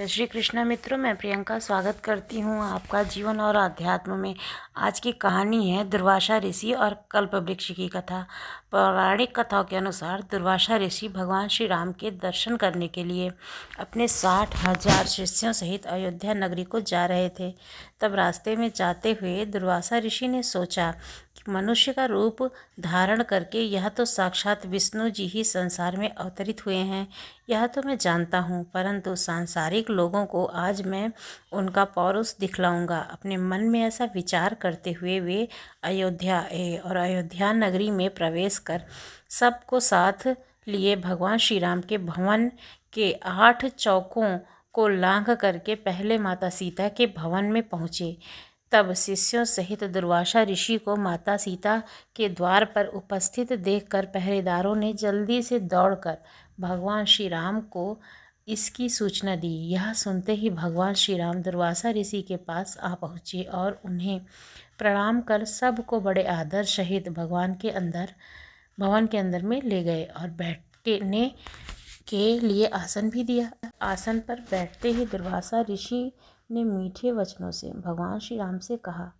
जय श्री कृष्ण मित्रों, मैं प्रियंका स्वागत करती हूँ आपका जीवन और आध्यात्म में। आज की कहानी है दुर्वासा ऋषि और कल्प वृक्ष की कथा। पौराणिक कथाओं के अनुसार दुर्वासा ऋषि भगवान श्री राम के दर्शन करने के लिए अपने 60,000 शिष्यों सहित अयोध्या नगरी को जा रहे थे। तब रास्ते में जाते हुए दुर्वासा ऋषि ने सोचा कि मनुष्य का रूप धारण करके यह तो साक्षात विष्णु जी ही संसार में अवतरित हुए हैं, यह तो मैं जानता हूँ, परंतु सांसारिक लोगों को आज मैं उनका पौरुष दिखलाऊंगा। अपने मन में ऐसा विचार करते हुए वे अयोध्या आए और अयोध्या नगरी में प्रवेश कर सबको साथ लिए भगवान श्री राम के भवन के 8 चौकों को लांघ करके पहले माता सीता के भवन में पहुँचे। तब शिष्यों सहित दुर्वासा ऋषि को माता सीता के द्वार पर उपस्थित देखकर पहरेदारों ने जल्दी से दौड़कर भगवान श्री राम को इसकी सूचना दी। यह सुनते ही भगवान श्री राम दुर्वासा ऋषि के पास आ पहुँचे और उन्हें प्रणाम कर सबको बड़े आदर सहित भवन के अंदर में ले गए और बैठने के लिए आसन भी दिया। आसन पर बैठते ही दुर्वासा ऋषि ने मीठे वचनों से भगवान श्री राम से कहा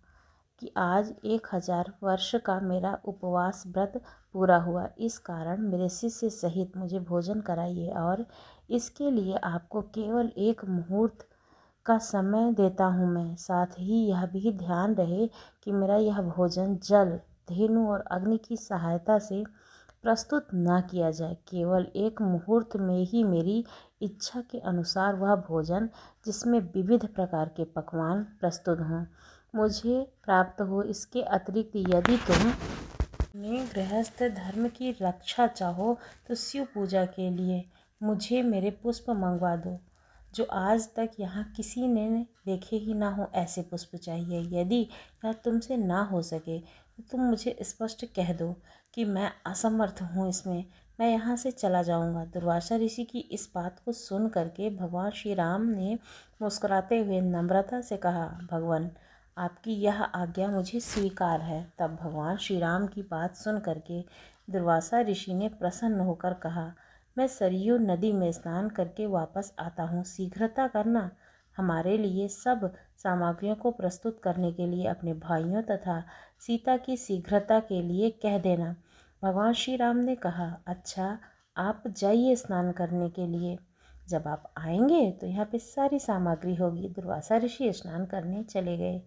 कि आज 1000 वर्ष का मेरा उपवास व्रत पूरा हुआ, इस कारण मेरे शिष्य सहित मुझे भोजन कराइए और इसके लिए आपको केवल 1 मुहूर्त का समय देता हूँ मैं। साथ ही यह भी ध्यान रहे कि मेरा यह भोजन जल, धेनु और अग्नि की सहायता से प्रस्तुत न किया जाए। केवल 1 मुहूर्त में ही मेरी इच्छा के अनुसार वह भोजन, जिसमें विविध प्रकार के पकवान प्रस्तुत हों, मुझे प्राप्त हो। इसके अतिरिक्त यदि तुम अपने गृहस्थ धर्म की रक्षा चाहो तो शिव पूजा के लिए मुझे मेरे पुष्प मंगवा दो, जो आज तक यहाँ किसी ने देखे ही ना हो। ऐसे पुष्प चाहिए। यदि यह तुमसे ना हो सके तो तुम मुझे स्पष्ट कह दो कि मैं असमर्थ हूँ, इसमें मैं यहाँ से चला जाऊँगा। दुर्वासा ऋषि की इस बात को सुन करके भगवान श्री राम ने मुस्कुराते हुए नम्रता से कहा, भगवान आपकी यह आज्ञा मुझे स्वीकार है। तब भगवान श्री राम की बात सुन करके दुर्वासा ऋषि ने प्रसन्न होकर कहा, मैं सरयू नदी में स्नान करके वापस आता हूँ, शीघ्रता करना। हमारे लिए सब सामग्रियों को प्रस्तुत करने के लिए अपने भाइयों तथा सीता की शीघ्रता के लिए कह देना। भगवान श्री राम ने कहा, अच्छा आप जाइए स्नान करने के लिए, जब आप आएंगे तो यहाँ पे सारी सामग्री होगी। दुर्वासा ऋषि स्नान करने चले गए।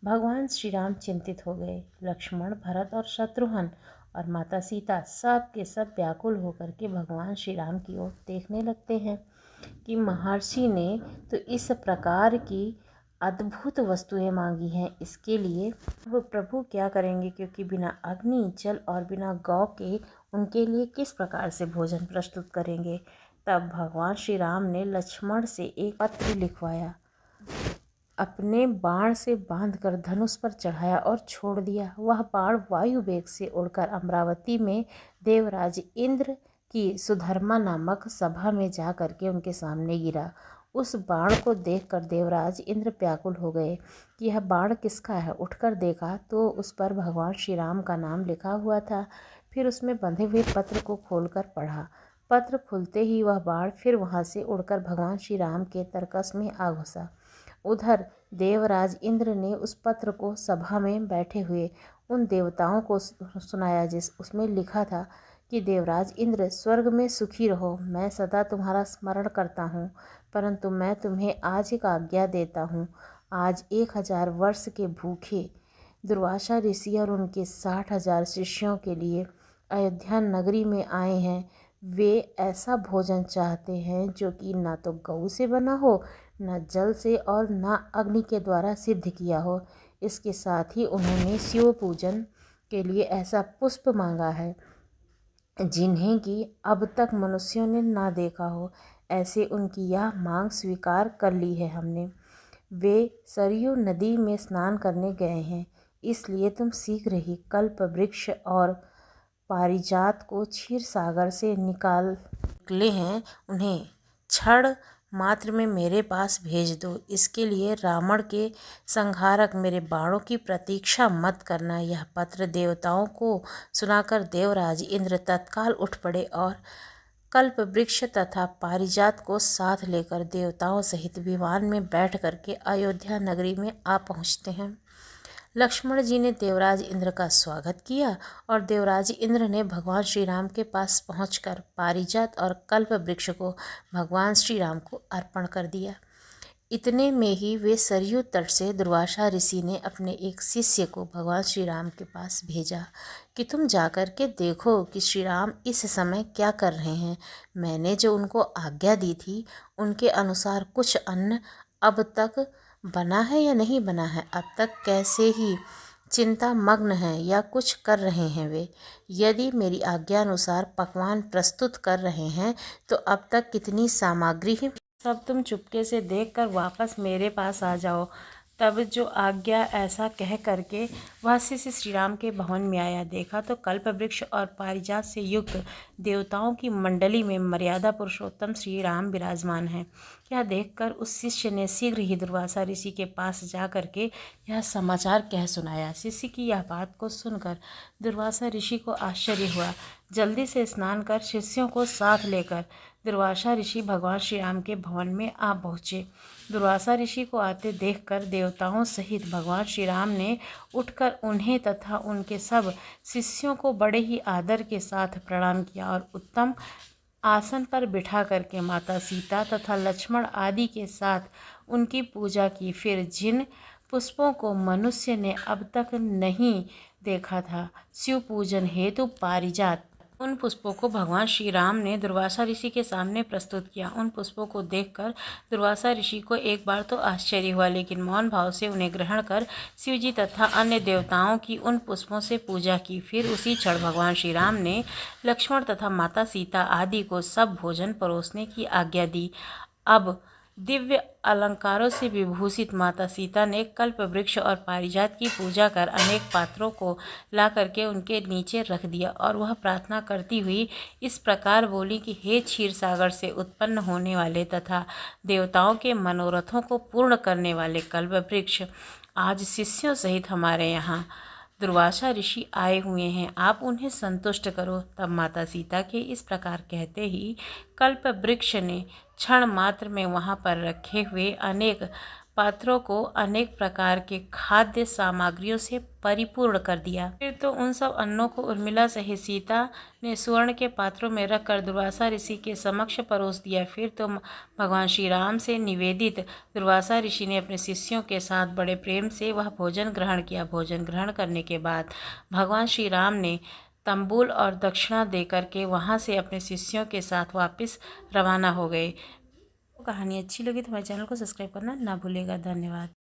भगवान श्री राम चिंतित हो गए। लक्ष्मण, भरत और शत्रुघ्न और माता सीता सब के सब व्याकुल होकर के भगवान श्री राम की ओर देखने लगते हैं कि महर्षि ने तो इस प्रकार की अद्भुत वस्तुएं मांगी हैं, इसके लिए वो प्रभु क्या करेंगे, क्योंकि बिना अग्नि, जल और बिना गौ के उनके लिए किस प्रकार से भोजन प्रस्तुत करेंगे। तब भगवान श्री राम ने लक्ष्मण से एक पत्र लिखवाया, अपने बाण से बांधकर धनुष पर चढ़ाया और छोड़ दिया। वह बाण वायु वेग से उड़कर अमरावती में देवराज इंद्र की सुधर्मा नामक सभा में जा करके उनके सामने गिरा। उस बाण को देखकर देवराज इंद्र व्याकुल हो गए कि यह बाण किसका है। उठकर देखा तो उस पर भगवान श्री राम का नाम लिखा हुआ था। फिर उसमें बंधे हुए पत्र को खोलकर पढ़ा। पत्र खुलते ही वह बाण फिर वहाँ से उड़कर भगवान श्री राम के तरकस में आ घुसा। उधर देवराज इंद्र ने उस पत्र को सभा में बैठे हुए उन देवताओं को सुनाया, जिस उसमें लिखा था कि देवराज इंद्र, स्वर्ग में सुखी रहो, मैं सदा तुम्हारा स्मरण करता हूँ, परंतु मैं तुम्हें आज एक आज्ञा देता हूँ। आज 1000 वर्ष के भूखे दुर्वासा ऋषि और उनके 60,000 शिष्यों के लिए अयोध्या नगरी में आए हैं। वे ऐसा भोजन चाहते हैं जो कि ना तो गऊ से बना हो, न जल से और न अग्नि के द्वारा सिद्ध किया हो। इसके साथ ही उन्होंने शिव पूजन के लिए ऐसा पुष्प मांगा है जिन्हें कि अब तक मनुष्यों ने ना देखा हो। ऐसे उनकी यह मांग स्वीकार कर ली है हमने। वे सरयू नदी में स्नान करने गए हैं, इसलिए तुम शीघ्र ही कल्प वृक्ष और पारिजात को क्षीर सागर से निकाले हैं, उन्हें क्षण मात्र में मेरे पास भेज दो। इसके लिए रावण के संहारक मेरे बाणों की प्रतीक्षा मत करना। यह पत्र देवताओं को सुनाकर देवराज इंद्र तत्काल उठ पड़े और कल्प वृक्ष तथा पारिजात को साथ लेकर देवताओं सहित विमान में बैठ करके अयोध्या नगरी में आ पहुँचते हैं। लक्ष्मण जी ने देवराज इंद्र का स्वागत किया और देवराज इंद्र ने भगवान श्री राम के पास पहुंचकर पारिजात और कल्प वृक्ष को भगवान श्री राम को अर्पण कर दिया। इतने में ही वे सरयू तट से दुर्वासा ऋषि ने अपने एक शिष्य को भगवान श्री राम के पास भेजा कि तुम जाकर के देखो कि श्री राम इस समय क्या कर रहे हैं। मैंने जो उनको आज्ञा दी थी उनके अनुसार कुछ अन्न अब तक बना है या नहीं बना है, अब तक कैसे ही चिंता मग्न हैं या कुछ कर रहे हैं वे। यदि मेरी आज्ञा अनुसार पकवान प्रस्तुत कर रहे हैं तो अब तक कितनी सामग्री है, सब तुम चुपके से देखकर वापस मेरे पास आ जाओ। तब जो आज्ञा ऐसा कह करके वह शिष्य श्री राम के भवन में आया। देखा तो कल्प वृक्ष और पारिजात से युक्त देवताओं की मंडली में मर्यादा पुरुषोत्तम श्री राम विराजमान हैं। यह देखकर उस शिष्य ने शीघ्र ही दुर्वासा ऋषि के पास जा करके यह समाचार कह सुनाया। शिष्य की यह बात को सुनकर दुर्वासा ऋषि को आश्चर्य हुआ। जल्दी से स्नान कर शिष्यों को साथ लेकर दुर्वासा ऋषि भगवान श्री राम के भवन में आ पहुँचे। दुर्वासा ऋषि को आते देखकर देवताओं सहित भगवान श्री राम ने उठकर उन्हें तथा उनके सब शिष्यों को बड़े ही आदर के साथ प्रणाम किया और उत्तम आसन पर बिठा करके माता सीता तथा लक्ष्मण आदि के साथ उनकी पूजा की। फिर जिन पुष्पों को मनुष्य ने अब तक नहीं देखा था, शिव पूजन हेतु पारिजात, उन पुष्पों को भगवान श्री राम ने दुर्वासा ऋषि के सामने प्रस्तुत किया। उन पुष्पों को देखकर दुर्वासा ऋषि को एक बार तो आश्चर्य हुआ, लेकिन मौन भाव से उन्हें ग्रहण कर शिवजी तथा अन्य देवताओं की उन पुष्पों से पूजा की। फिर उसी क्षण भगवान श्री राम ने लक्ष्मण तथा माता सीता आदि को सब भोजन परोसने की आज्ञा दी। अब दिव्य अलंकारों से विभूषित माता सीता ने कल्प वृक्ष और पारिजात की पूजा कर अनेक पात्रों को ला करके उनके नीचे रख दिया और वह प्रार्थना करती हुई इस प्रकार बोली कि हे क्षीर सागर से उत्पन्न होने वाले तथा देवताओं के मनोरथों को पूर्ण करने वाले कल्प वृक्ष, आज शिष्यों सहित हमारे यहाँ दुर्वासा ऋषि आए हुए हैं, आप उन्हें संतुष्ट करो। तब माता सीता के इस प्रकार कहते ही कल्प वृक्ष ने क्षण मात्र में वहां पर रखे हुए अनेक पात्रों को अनेक प्रकार के खाद्य सामग्रियों से परिपूर्ण कर दिया। फिर तो उन सब अन्नों को उर्मिला सहित सीता ने स्वर्ण के पात्रों में रखकर दुर्वासा ऋषि के समक्ष परोस दिया। फिर तो भगवान श्री राम से निवेदित दुर्वासा ऋषि ने अपने शिष्यों के साथ बड़े प्रेम से वह भोजन ग्रहण किया। भोजन ग्रहण करने के बाद भगवान श्री राम ने तंबूल और दक्षिणा देकर के वहाँ से अपने शिष्यों के साथ वापस रवाना हो गए। कहानी अच्छी लगी तो हमारे चैनल को सब्सक्राइब करना ना भूलिएगा। धन्यवाद।